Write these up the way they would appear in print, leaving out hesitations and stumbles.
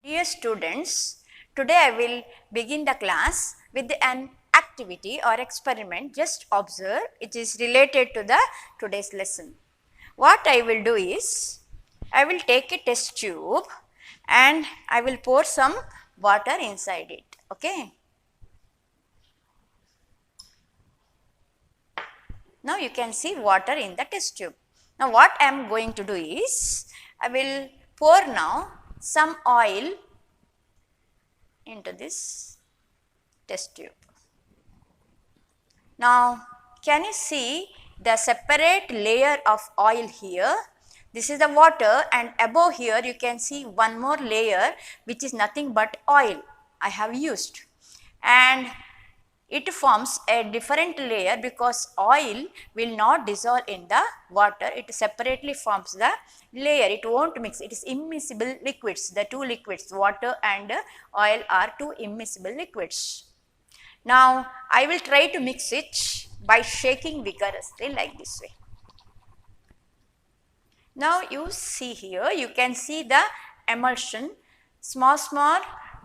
Dear students, today I will begin the class with an activity or experiment. Just observe, it is related to the today's lesson. What I will do is, I will take a test tube and I will pour some water inside it. Okay. Now you can see water in the test tube. Now what I am going to do is, I will pour now some oil into this test tube. Now can you see the separate layer of oil here? This is the water, and above here you can see one more layer which is nothing but oil I have used, and it forms a different layer because oil will not dissolve in the water. It separately forms the layer, it won't mix, it is immiscible liquids. The two liquids, water and oil, are two immiscible liquids. Now I will try to mix it by shaking vigorously like this way. Now you see here, you can see the emulsion, small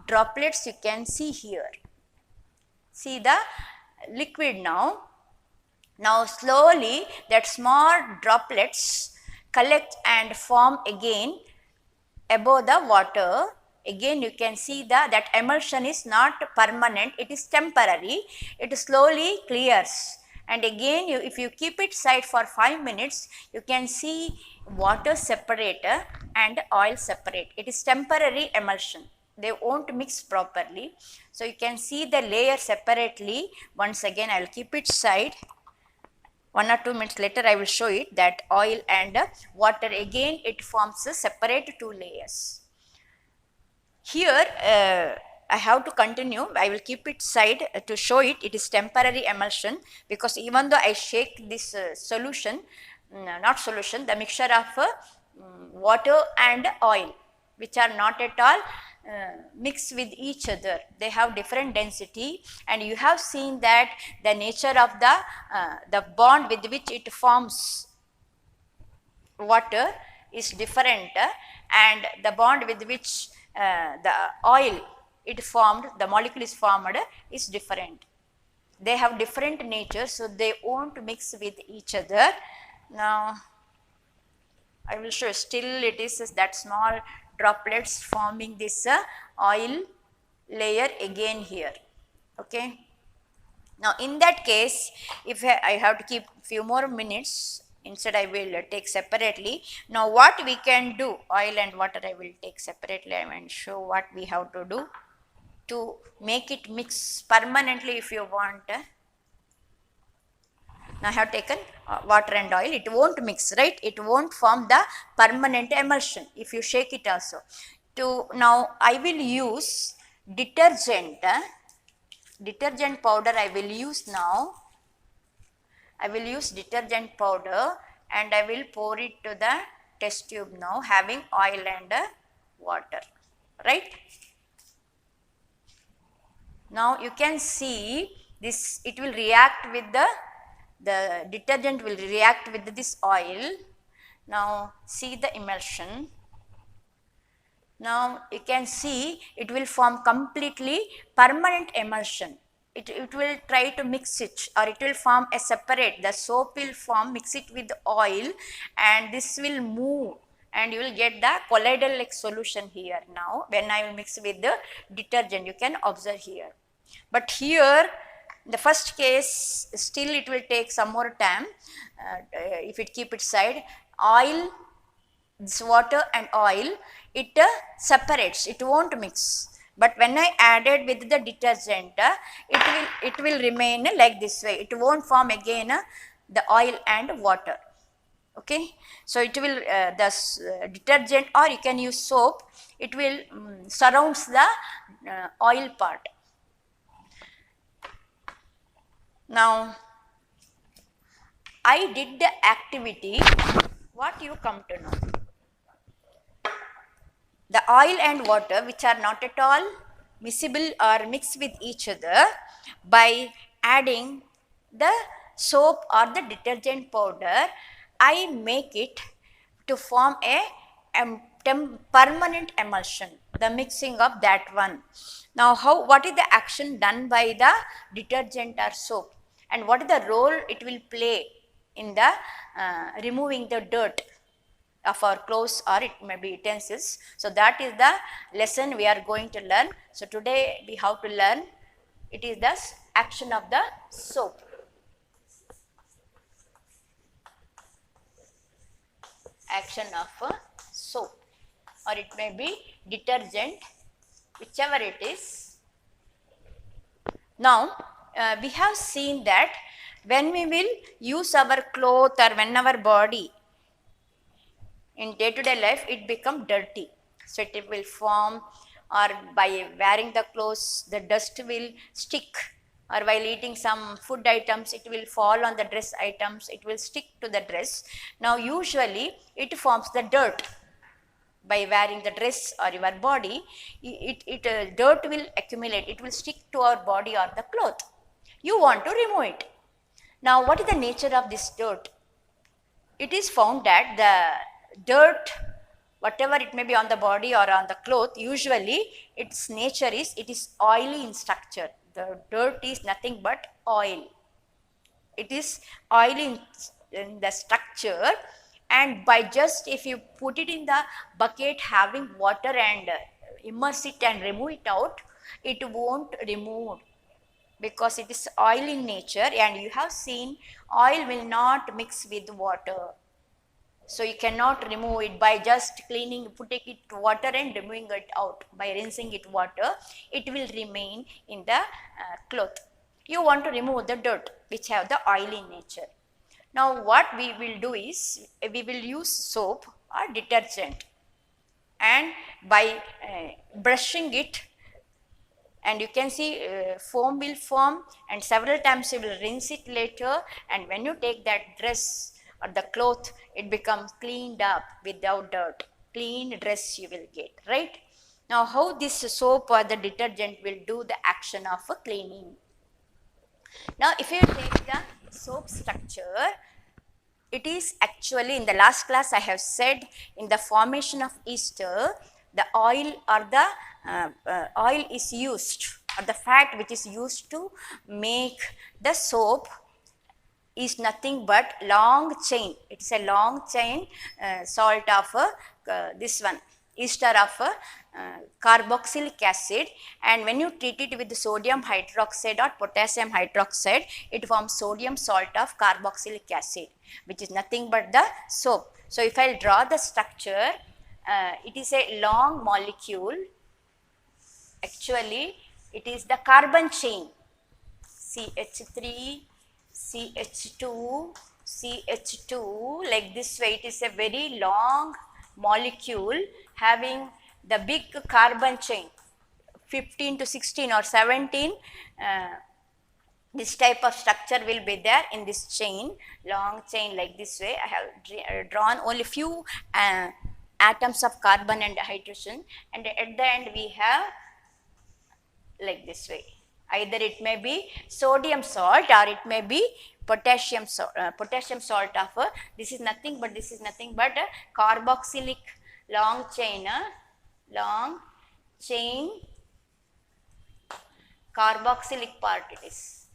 droplets you can see here. See the liquid now. Now slowly that small droplets collect and form again above the water. Again you can see that emulsion is not permanent, it is temporary. It slowly clears, and again if you keep it aside for 5 minutes, you can see water separate and oil separate. It is temporary emulsion, they won't mix properly. So you can see the layer separately. Once again I will keep it aside. 1 or 2 minutes later I will show it that oil and water, again it forms a separate two layers. Here I have to continue. I will keep it aside to show it. It is temporary emulsion because even though I shake this solution, the mixture of water and oil, which are not at all mixed with each other, they have different density, and you have seen that the nature of the bond with which it forms water is different, and the bond with which the oil the molecule is formed is different. They have different nature, so they won't mix with each other. Now I will show. Still it is that small droplets forming this oil layer again here. Okay. Now in that case, if I have to keep few more minutes, instead I will take separately. Now what we can do, oil and water I will take separately. I will show what we have to do to make it mix permanently if you want. Now I have taken water and oil, it won't mix, right? It won't form the permanent emulsion if you shake it also. Now I will use detergent. Detergent powder I will use now. I will use detergent powder and I will pour it to the test tube now, having oil and water, right? Now you can see this, it will react with the detergent will react with this oil. Now see the emulsion. Now you can see it will form completely permanent emulsion. It will try to mix it, or it will form a separate, the soap will form, mix it with oil, and this will move and you will get the colloidal like solution here. Now when I will mix with the detergent, you can observe here. But here the first case, still it will take some more time. If it keep it side, oil, this water and oil, it separates, it won't mix. But when I added with the detergent, it will remain like this way. It won't form again the oil and water. Okay, so it will the detergent, or you can use soap, it will surrounds the oil part. Now I did the activity. What you come to know? The oil and water, which are not at all miscible or mixed with each other, by adding the soap or the detergent powder, I make it to form a permanent emulsion, the mixing of that one. Now, what is the action done by the detergent or soap, and what is the role it will play in the removing the dirt of our clothes or it may be utensils. So, that is the lesson we are going to learn. So, today we have to learn it is the action of the soap. Action of soap, or it may be detergent, whichever it is. Now, we have seen that when we will use our cloth or when our body in day-to-day life, it become dirty. So, it will form, or by wearing the clothes, the dust will stick, or while eating some food items, it will fall on the dress items, it will stick to the dress. Now, usually, it forms the dirt. By wearing the dress or your body, dirt will accumulate, it will stick to our body or the cloth. You want to remove it. Now, what is the nature of this dirt? It is found that the dirt, whatever it may be on the body or on the cloth, usually its nature is, it is oily in structure. The dirt is nothing but oil. It is oily in the structure, and by just if you put it in the bucket having water and immerse it and remove it out, it won't remove because it is oil in nature, and you have seen oil will not mix with water. So, you cannot remove it by just cleaning, putting it water and removing it out. By rinsing it water, it will remain in the cloth. You want to remove the dirt which have the oil in nature. Now, what we will do is, we will use soap or detergent, and by brushing it, and you can see foam will form, and several times you will rinse it later, and when you take that dress or the cloth, it becomes cleaned up without dirt. Clean dress you will get, right? Now, how this soap or the detergent will do the action of cleaning? Now, if you take the soap structure, it is actually, in the last class I have said, in the formation of ester, the oil or the oil is used, or the fat which is used to make the soap is nothing but long chain. It is a long chain salt of this one, ester of carboxylic acid, and when you treat it with sodium hydroxide or potassium hydroxide, it forms sodium salt of carboxylic acid, which is nothing but the soap. So, if I draw the structure, it is a long molecule. Actually, it is the carbon chain, CH3, CH2, CH2, like this way. It is a very long molecule having the big carbon chain, 15 to 16 or 17. This type of structure will be there in this chain, long chain like this way. I have drawn only few atoms of carbon and hydrogen, and at the end we have like this way. Either it may be sodium salt or it may be potassium salt of this is nothing but a carboxylic long chain carboxylic part. It is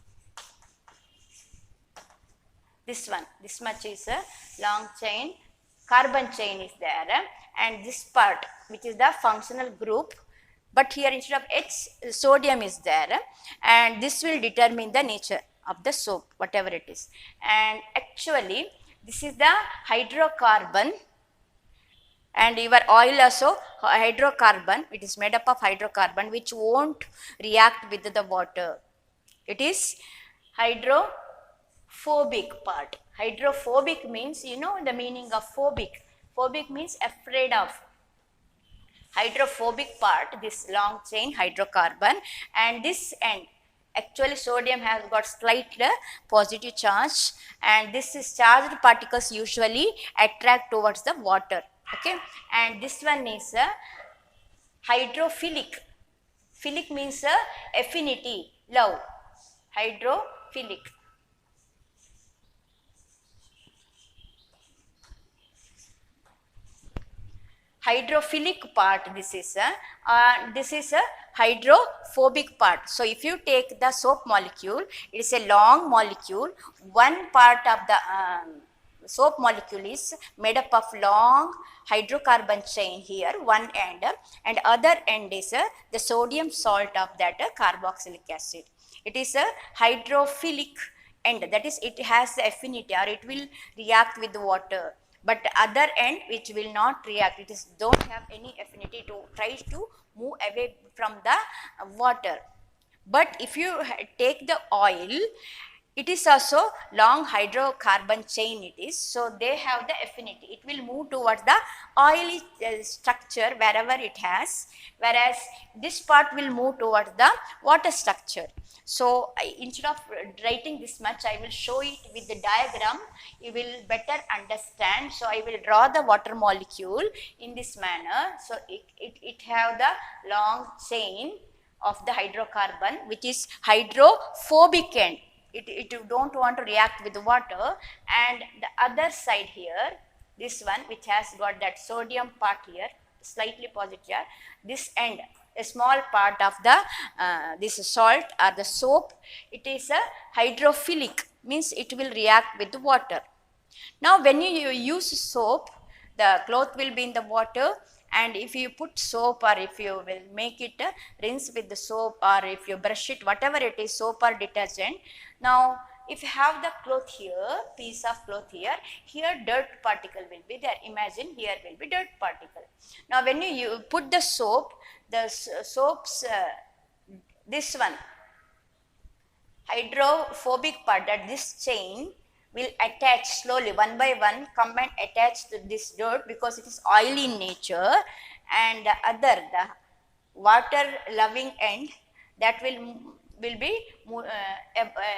this one, this much is a long chain, carbon chain is there, and this part which is the functional group, but here instead of H, sodium is there, and this will determine the nature of the soap, whatever it is. And actually, this is the hydrocarbon, and your oil also hydrocarbon. It is made up of hydrocarbon which won't react with the water. It is hydrophobic part. Hydrophobic means, you know the meaning of phobic. Phobic means afraid of. Hydrophobic part, this long chain hydrocarbon, and this end, actually sodium has got slight positive charge, and this is charged particles usually attract towards the water, okay, and this one is hydrophilic. Philic means affinity, love, hydrophilic. hydrophilic part. This is a hydrophobic part. So if you take the soap molecule, it is a long molecule. One part of the soap molecule is made up of long hydrocarbon chain here, one end, and other end is the sodium salt of that carboxylic acid. It is a hydrophilic end, that is it has the affinity or it will react with the water, but other end which will not react, it is don't have any affinity to try to move away from the water. But if you take the oil, it is also long hydrocarbon chain it is, so they have the affinity, it will move towards the oily structure wherever it has, whereas this part will move towards the water structure. So instead of writing this much, I will show it with the diagram, you will better understand. So I will draw the water molecule in this manner. So it have the long chain of the hydrocarbon which is hydrophobic end. It don't want to react with the water, and the other side here, this one which has got that sodium part here, slightly positive here, this end, a small part of the this salt or the soap, it is a hydrophilic, means it will react with the water. Now when you use soap, the cloth will be in the water, and if you put soap or if you will make it rinse with the soap or if you brush it, whatever it is, soap or detergent. Now if you have the cloth here, piece of cloth here, here dirt particle will be there, imagine here will be dirt particle. Now when you put the soap, the soap's this one hydrophobic part, that this chain will attach slowly, one by one, come and attach to this dirt because it is oily in nature, and the other, the water loving end, that will be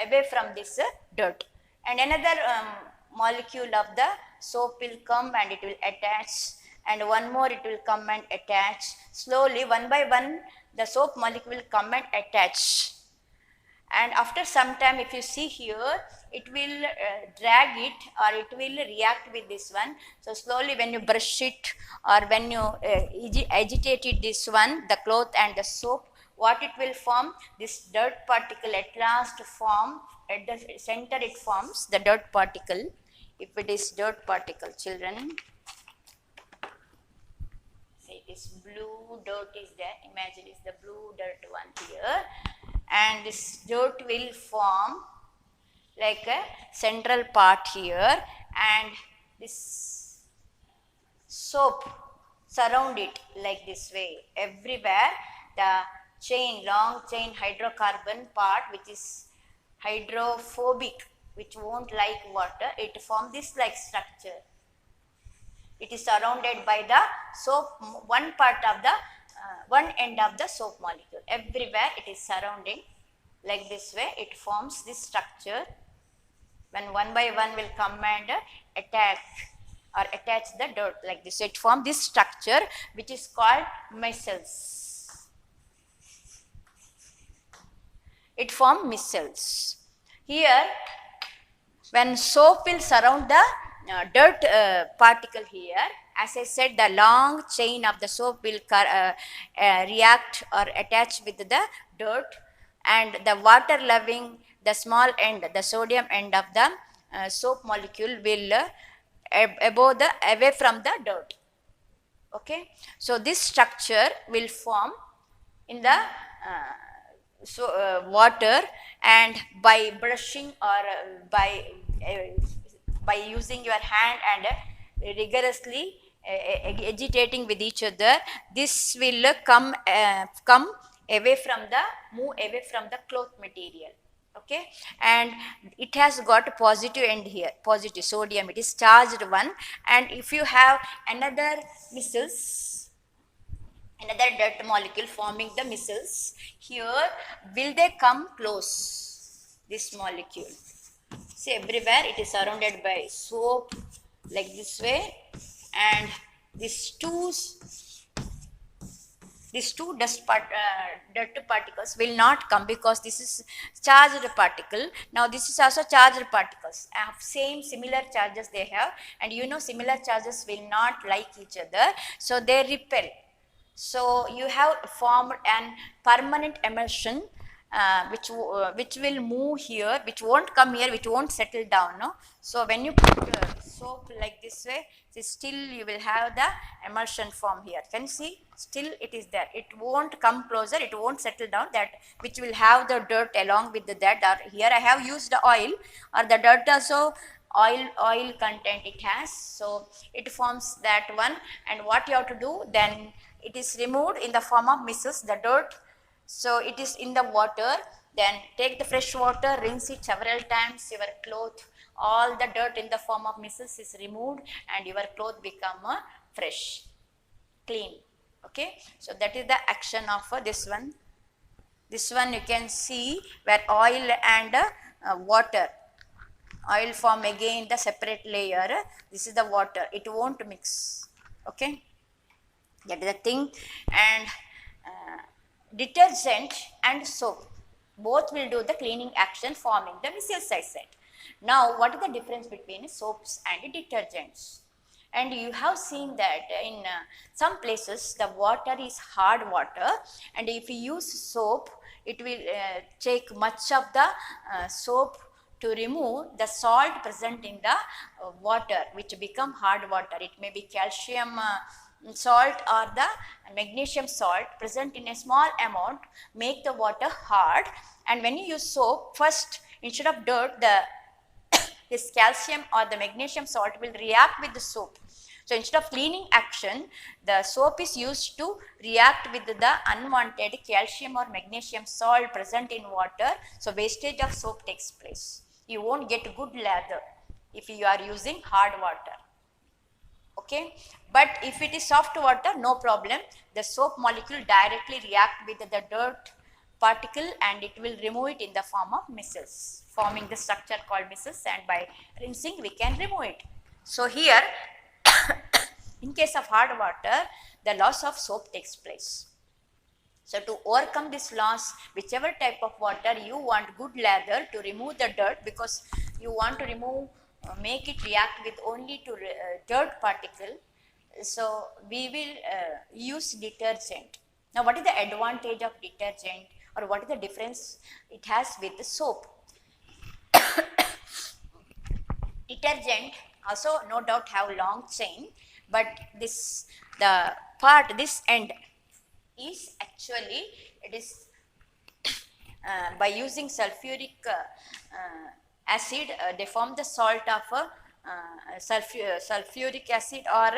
away from this dirt, and another molecule of the soap will come and it will attach, and one more it will come and attach slowly, one by one the soap molecule will come and attach. And after some time, if you see here, it will drag it or it will react with this one. So slowly when you brush it or when you agitate it, this one, the cloth and the soap, what it will form, this dirt particle at last form, at the center it forms the dirt particle. If it is dirt particle, children, say it is blue dirt is there, imagine it's the blue dirt one here, and this dirt will form like a central part here, and this soap surround it like this way. Everywhere the chain, long chain hydrocarbon part which is hydrophobic, which won't like water, it forms this like structure. It is surrounded by the soap, one part of the one end of the soap molecule. Everywhere it is surrounding like this way, it forms this structure. When one by one will come and attach the dirt like this, it forms this structure which is called micelles. It forms micelles. Here when soap will surround the dirt particle here, as I said, the long chain of the soap will react or attach with the dirt, and the water loving, the small end, the sodium end of the soap molecule will away from the dirt. Okay, so this structure will form in the water, and by brushing or by using your hand and rigorously agitating with each other, this will come away from the, move away from the cloth material. Okay, and it has got a positive end here, positive sodium, it is charged one, and if you have another micelles, another dirt molecule forming the micelles, here will they come close, this molecule. See, everywhere it is surrounded by soap like this way, and these two these two dirt particles will not come because this is charged particle. Now this is also charged particles, have same similar charges they have, and you know similar charges will not like each other, so they repel. So you have formed an permanent emulsion, which will move here, which won't come here, which won't settle down. No, so when you put soap like this way, still you will have the emulsion form here. Can you see? Still it is there. It won't come closer. It won't settle down. That which will have the dirt along with that. Or here I have used the oil, or the dirt also oil content it has. So it forms that one. And what you have to do then? It is removed in the form of misses, the dirt. So it is in the water. Then take the fresh water, rinse it several times. Your cloth, all the dirt in the form of misses is removed, and your cloth become fresh, clean. Okay, so that is the action of this one. This one you can see where oil and water. Oil form again the separate layer. This is the water. It won't mix. Okay. That is the thing. And detergent and soap both will do the cleaning action, forming the micelle size set. Now what is the difference between soaps and detergents? And you have seen that in some places the water is hard water, and if you use soap, it will take much of the soap to remove the salt present in the water, which become hard water. It may be calcium salt or the magnesium salt present in a small amount, make the water hard. And when you use soap, first instead of dirt, this calcium or the magnesium salt will react with the soap. So instead of cleaning action, the soap is used to react with the unwanted calcium or magnesium salt present in water. So wastage of soap takes place. You won't get good lather if you are using hard water. Okay, but if it is soft water, no problem. The soap molecule directly react with the dirt particle, and it will remove it in the form of micelles, forming the structure called micelles, and by rinsing we can remove it. So here in case of hard water, the loss of soap takes place. So to overcome this loss, whichever type of water you want good lather to remove the dirt, because you want to remove make it react with only to dirt particle. So we will use detergent. Now what is the advantage of detergent, or what is the difference it has with the soap? Detergent also no doubt have long chain, but this end is actually, it is by using sulfuric acid, they form the salt of sulfuric acid, or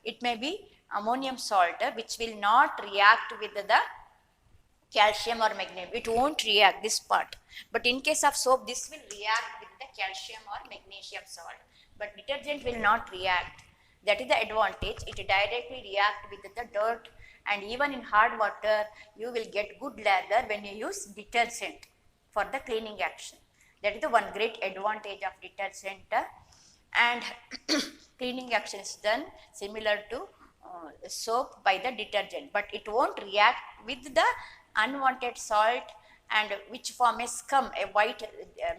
it may be ammonium salt, which will not react with the calcium or magnesium. It won't react, this part. But in case of soap, this will react with the calcium or magnesium salt, but detergent will not react. That is the advantage. It directly react with the dirt, and even in hard water you will get good lather when you use detergent for the cleaning action. That is the one great advantage of detergent. And cleaning action is done similar to soap by the detergent, but it won't react with the unwanted salt, and which form a scum, a white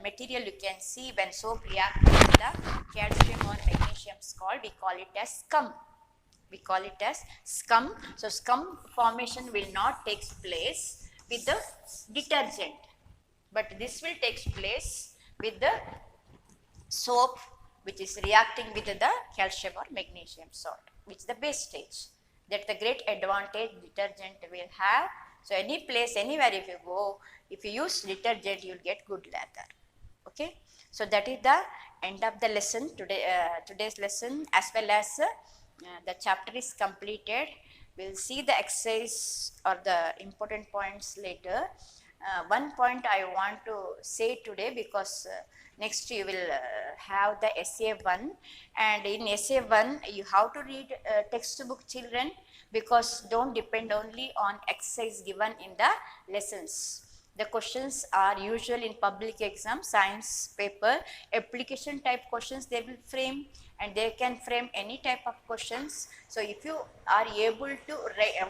material you can see when soap reacts with the calcium or magnesium salt. We call it as scum. So scum formation will not take place with the detergent, but this will take place with the soap, which is reacting with the calcium or magnesium salt, which is the base stage. That's the great advantage detergent will have. So any place, anywhere if you go, if you use detergent, you will get good lather. Okay. So that is the end of the lesson today. Today's lesson, as well as the chapter is completed. We'll see the exercise or the important points later. One point I want to say today, because next you will have the essay 1, and in essay 1 you have to read textbook, children, because don't depend only on exercise given in the lessons. The questions are usual in public exam, science paper, application type questions they will frame, and they can frame any type of questions. So if you are able to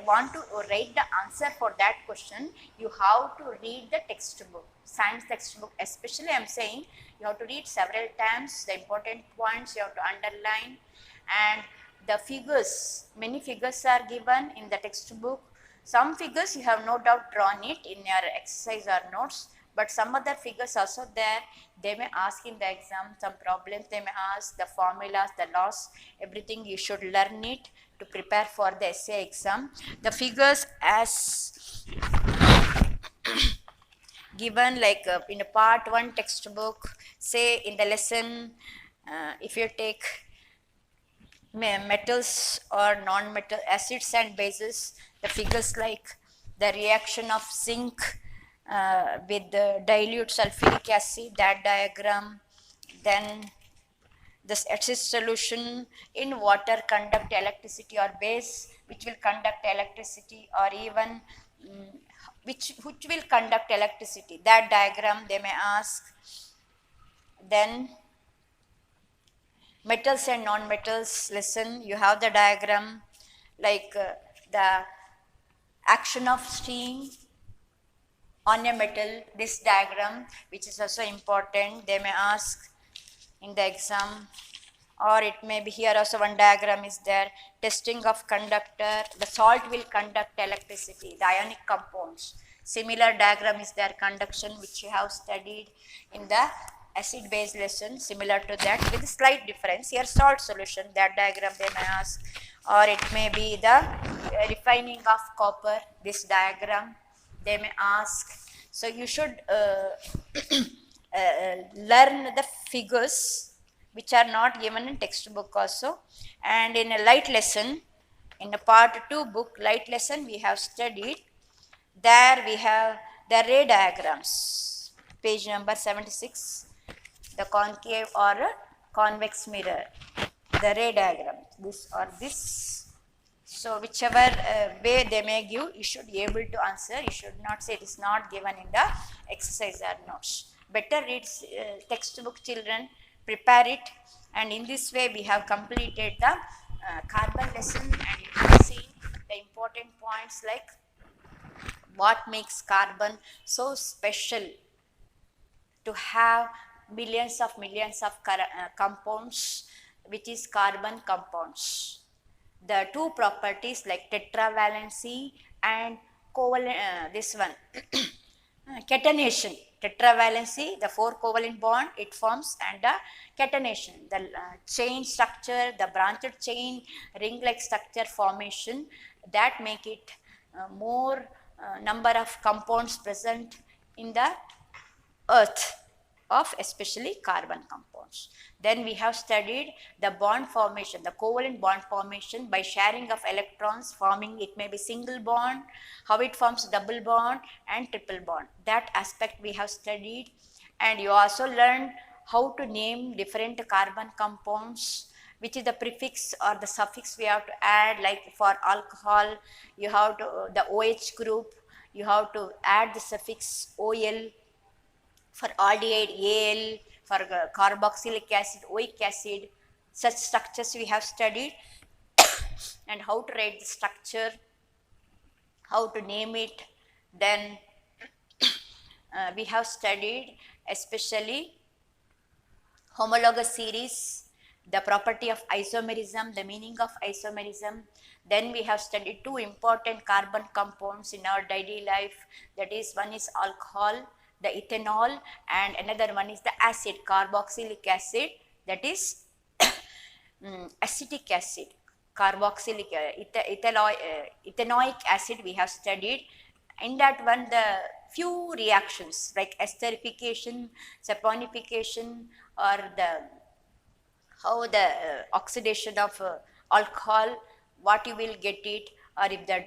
want to write the answer for that question, you have to read the textbook, science textbook especially. I am saying you have to read several times, the important points you have to underline, and the figures, many figures are given in the textbook. Some figures you have no doubt drawn it in your exercise or notes, but some other figures also there. They may ask in the exam, some problems they may ask, the formulas, the laws, everything you should learn it to prepare for the essay exam. The figures as given like in a part 1 textbook, say in the lesson, if you take metals or non-metal acids and bases, the figures like the reaction of zinc with the dilute sulfuric acid, that diagram, then this acid solution in water conduct electricity or base which will conduct electricity, or even which will conduct electricity, that diagram they may ask. Then metals and non-metals, listen, you have the diagram like the action of steam on a metal, this diagram which is also important, they may ask in the exam. Or it may be here also one diagram is there, testing of conductor, the salt will conduct electricity, the ionic compounds. Similar diagram is there, conduction, which you have studied in the acid base lesson, similar to that with slight difference. Here salt solution, that diagram they may ask. Or it may be the refining of copper, this diagram they may ask. So you should learn the figures which are not given in textbook also. And in a light lesson, in a part 2 book, light lesson, we have studied, there we have the ray diagrams, page number 76, the concave or convex mirror, the ray diagram, this or this. So whichever way they may give, you should be able to answer. You should not say it is not given in the exercise or notes. Better read textbook, children, prepare it, and in this way we have completed the carbon lesson, and you can see the important points like what makes carbon so special to have millions of compounds, which is carbon compounds. The two properties like tetravalency and covalent, this one catenation. Tetravalency, the 4 covalent bond it forms, and the catenation, the chain structure, the branched chain ring like structure formation, that make it more number of compounds present in the earth, of especially carbon compounds. Then we have studied the bond formation, the covalent bond formation by sharing of electrons forming, it may be single bond, how it forms double bond and triple bond. That aspect we have studied, and you also learned how to name different carbon compounds, which is the prefix or the suffix we have to add, like for alcohol, you have to, the OH group, you have to add the suffix OL, for aldehyde Al, for carboxylic acid, oic acid. Such structures we have studied and how to write the structure, how to name it. Then we have studied especially homologous series, the property of isomerism, the meaning of isomerism. Then we have studied 2 important carbon compounds in our daily life, that is, one is alcohol, the ethanol, and another one is the acid, carboxylic acid, that is acetic acid, carboxylic ethanoic acid we have studied. In that one, the few reactions like esterification, saponification, or the how the oxidation of alcohol, what you will get it, or if the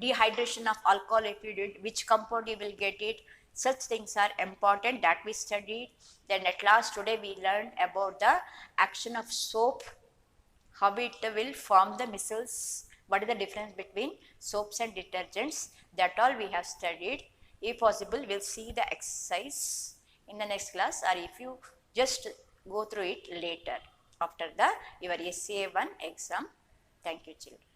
dehydration of alcohol, if you did, which compound you will get it. Such things are important, that we studied. Then at last today we learned about the action of soap, how it will form the missiles, what is the difference between soaps and detergents, that all we have studied. If possible, we will see the exercise in the next class, or if you just go through it later after your SA1 exam. Thank you, children.